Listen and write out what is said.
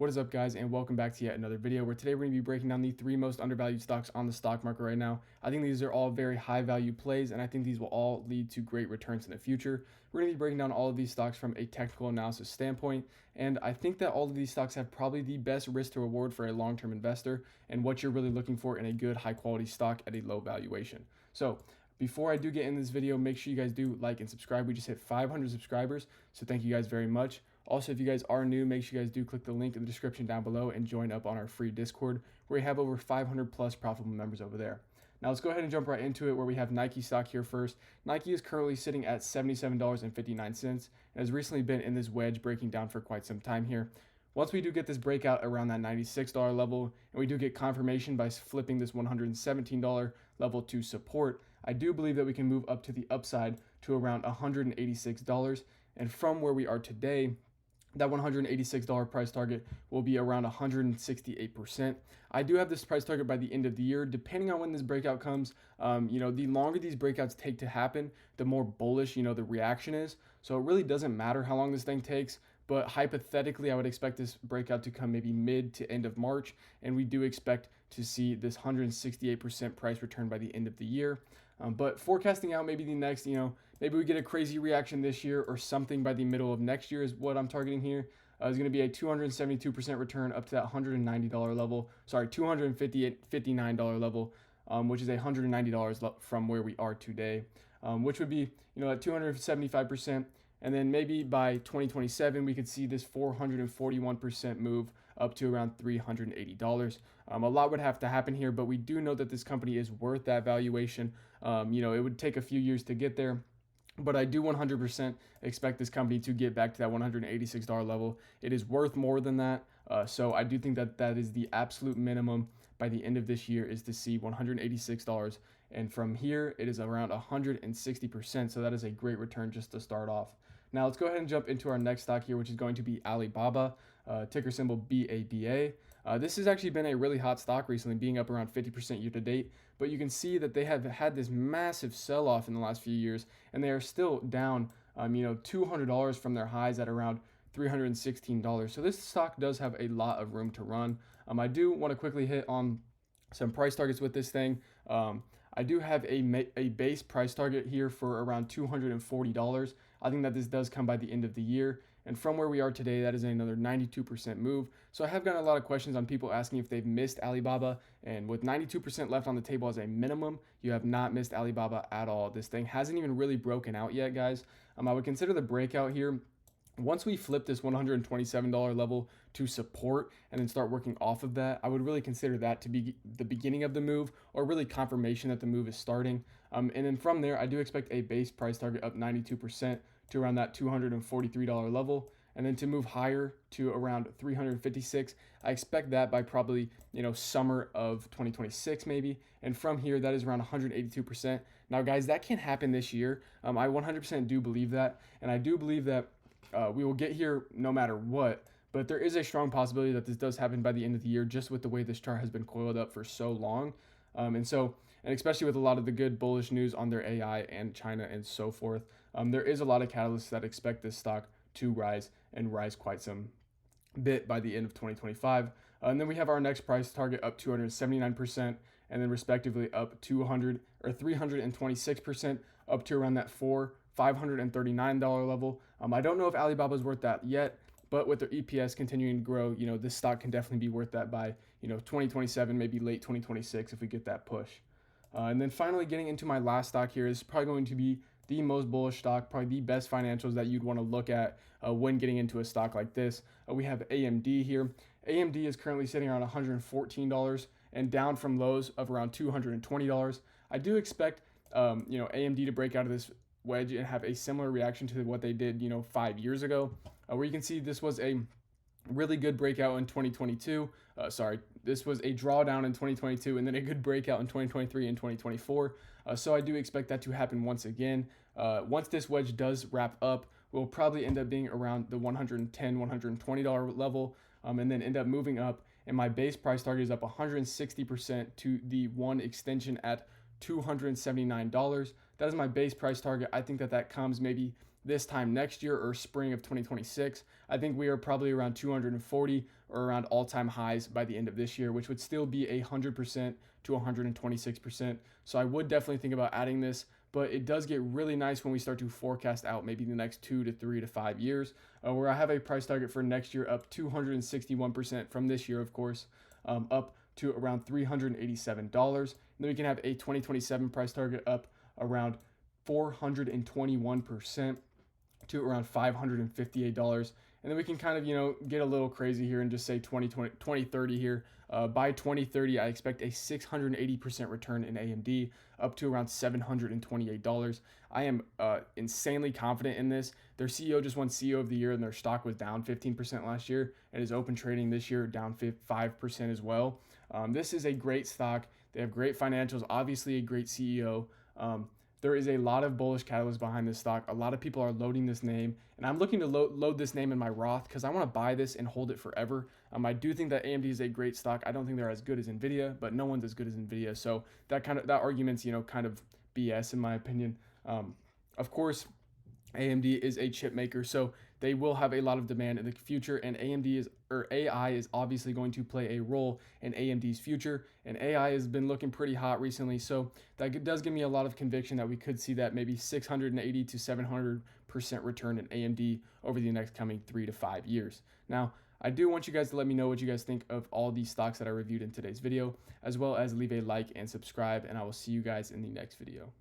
What is up, guys, and welcome back to yet another video where today we're going to be breaking down the three most undervalued stocks on the stock market right now. I think these are all very high value plays, and I think these will all lead to great returns in the future. We're going to be breaking down all of these stocks from a technical analysis standpoint, and I think that all of these stocks have probably the best risk to reward for a long-term investor and what you're really looking for in a good high quality stock at a low valuation. So before I do get in this video, make sure you guys do like and subscribe. We just hit 500 subscribers, so thank you guys very much. Also, if you guys are new, make sure you guys do click the link in the description down below and join up on our free Discord, where we have over 500 plus profitable members over there. Now let's go ahead and jump right into it, where we have Nike stock here first. Nike is currently sitting at $77.59 and has recently been in this wedge breaking down for quite some time here. Once we do get this breakout around that $96 level, and we do get confirmation by flipping this $117 level to support, I do believe that we can move up to the upside to around $186. And from where we are today, that $186 price target will be around 168%. I do have this price target by the end of the year, depending on when this breakout comes. The longer these breakouts take to happen, the more bullish, the reaction is. So it really doesn't matter how long this thing takes. But hypothetically, I would expect this breakout to come maybe mid to end of March. And we do expect to see this 168% price return by the end of the year. But forecasting out maybe the next, maybe we get a crazy reaction this year or something by the middle of next year is what I'm targeting here. Is going to be a 272% return up to that $190 level. Sorry, $259 level, which is $190 from where we are today, which would be, at 275%. And then maybe by 2027, we could see this 441% move up to around $380. A lot would have to happen here, but we do know that this company is worth that valuation. It would take a few years to get there, but I do 100% expect this company to get back to that $186 level. It is worth more than that. So I do think that that is the absolute minimum by the end of this year, is to see $186. And from here, it is around 160%. So that is a great return just to start off. Now let's go ahead and jump into our next stock here, which is going to be Alibaba, ticker symbol BABA. This has actually been a really hot stock recently, being up around 50% year to date. But you can see that they have had this massive sell-off in the last few years, and they are still down, $200 from their highs at around $316. So this stock does have a lot of room to run. I do want to quickly hit on some price targets with this thing. I do have a base price target here for around $240. I think that this does come by the end of the year. And from where we are today, that is another 92% move. So I have gotten a lot of questions on people asking if they've missed Alibaba. And with 92% left on the table as a minimum, you have not missed Alibaba at all. This thing hasn't even really broken out yet, guys. I would consider the breakout here, once we flip this $127 level to support and then start working off of that, I would really consider that to be the beginning of the move, or really confirmation that the move is starting. And then from there, I do expect a base price target up 92% to around that $243 level. And then to move higher to around 356, I expect that by probably, summer of 2026 maybe. And from here, that is around 182%. Now, guys, that can happen this year. I 100% do believe that. And I do believe that we will get here no matter what, but there is a strong possibility that this does happen by the end of the year, just with the way this chart has been coiled up for so long. And especially with a lot of the good bullish news on their AI and China and so forth, there is a lot of catalysts that expect this stock to rise and rise quite some bit by the end of 2025. And then we have our next price target up 279%, and then respectively up 326% up to around that $539 level. I don't know if Alibaba is worth that yet, but with their EPS continuing to grow, this stock can definitely be worth that by, 2027, maybe late 2026 if we get that push. And then finally, getting into my last stock here is probably going to be the most bullish stock, probably the best financials that you'd want to look at when getting into a stock like this. We have AMD here. AMD is currently sitting around $114 and down from lows of around $220. I do expect, AMD to break out of this wedge and have a similar reaction to what they did, 5 years ago, where you can see this was a really good breakout in 2022. This was a drawdown in 2022 and then a good breakout in 2023 and 2024. So I do expect that to happen once again. Once this wedge does wrap up, we'll probably end up being around the $110, $120 level, and then end up moving up. And my base price target is up 160% to the one extension at $279. That is my base price target. I think that comes maybe this time next year or spring of 2026, I think we are probably around 240 or around all-time highs by the end of this year, which would still be 100% to 126%. So I would definitely think about adding this, but it does get really nice when we start to forecast out maybe the next 2 to 3 to 5 years, where I have a price target for next year up 261% from this year, of course, up to around $387. And then we can have a 2027 price target up around 421% to around $558. And then we can kind of, get a little crazy here and just say 2030 here. By 2030, I expect a 680% return in AMD up to around $728. I am insanely confident in this. Their CEO just won CEO of the year and their stock was down 15% last year and is open trading this year down 5% as well. This is a great stock. They have great financials, obviously a great CEO. There is a lot of bullish catalysts behind this stock. A lot of people are loading this name, and I'm looking to load this name in my Roth because I want to buy this and hold it forever. I do think that AMD is a great stock. I don't think they're as good as Nvidia, but no one's as good as Nvidia. So that argument's kind of BS in my opinion. Of course, AMD is a chip maker, so they will have a lot of demand in the future, and AI is obviously going to play a role in AMD's future, and AI has been looking pretty hot recently, so that does give me a lot of conviction that we could see that maybe 680 to 700% return in AMD over the next coming 3 to 5 years. Now, I do want you guys to let me know what you guys think of all these stocks that I reviewed in today's video, as well as leave a like and subscribe, and I will see you guys in the next video.